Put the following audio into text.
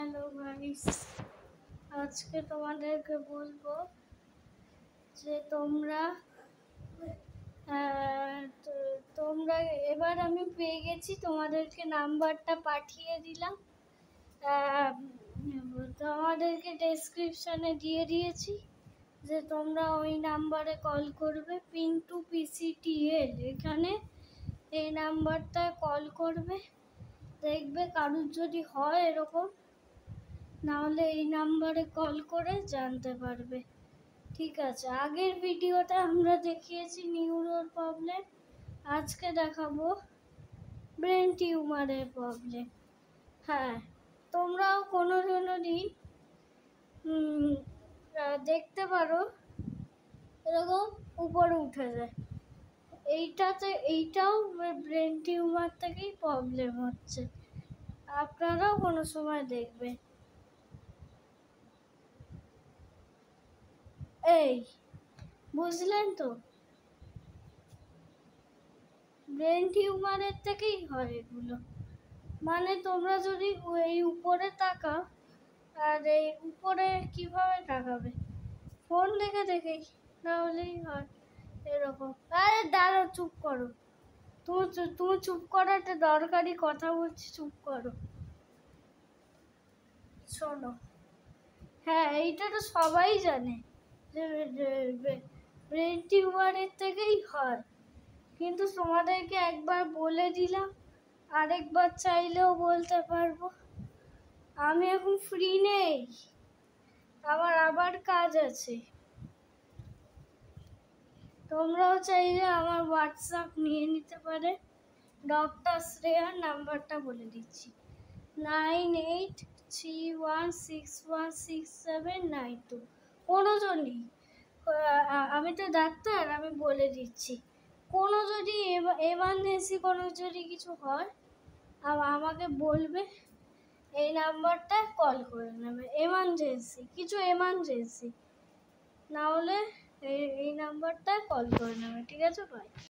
Hello guys, আজকে তোমাদেরকে বলবো যে তোমরা এবার আমি পেয়ে গেছি, তোমাদেরকে নাম্বারটা পাঠিয়ে দিলাম। তোমাদেরকে ডেসক্রিপশনে দিয়ে দিয়েছি যে তোমরা ওই নাম্বারে কল করবে। পিন্টু PCTL, এখানে এই নাম্বারটায় কল করবে। দেখবে কারুর যদি হয় এরকম, নাহলে এই নাম্বারে কল করে জানতে পারবে। ঠিক আছে, আগের ভিডিওতে আমরা দেখিয়েছি নিউরোর প্রবলেম, আজকে দেখাবো ব্রেন টিউমারের প্রবলেম। হ্যাঁ, তোমরাও কোনো দিন দেখতে পারো এরকম উপরে উঠে যায়। এইটাও ব্রেন টিউমার থেকেই প্রবলেম হচ্ছে। আপনারাও কোনো সময় দেখবেন। এই বুঝলেন তো, ব্রেন টিউমারের থেকেই হয় এগুলো। মানে তোমরা যদি এই উপরে তাকাও, আর এই উপরে কিভাবে তাকাবে? ফোন দেখেই তাহলেই হয় এরকম। আরে দাঁড়াও, চুপ করো। তুমি চুপ করো, একটা দরকারি কথা বলছি, চুপ করো। শোনো, হ্যাঁ এইটা তো সবাই জানে যে ব্রেন টিউমারের থেকেই হয়, কিন্তু তোমাদেরকে একবার বলে দিলাম, আরেকবার চাইলেও বলতে পারবো। আমি এখন ফ্রি নেই, আমার আবার কাজ আছে। তোমরাও চাইলে আমার হোয়াটসঅ্যাপ নিয়ে নিতে পারে। ডক্টর শ্রেয়ার নাম্বারটা বলে দিচ্ছি, 9831616792। কোনো জনই, আমি তো ডাক্তার, আমি বলে দিচ্ছি, কোনো যদি এমার্জেন্সি কোনো যদি কিছু হয় আমাকে বলবে, এই নাম্বারটায় কল করে নেবে। এমার্জেন্সি না হলে এই নাম্বারটায় কল করে নেবে। ঠিক আছে, বাই।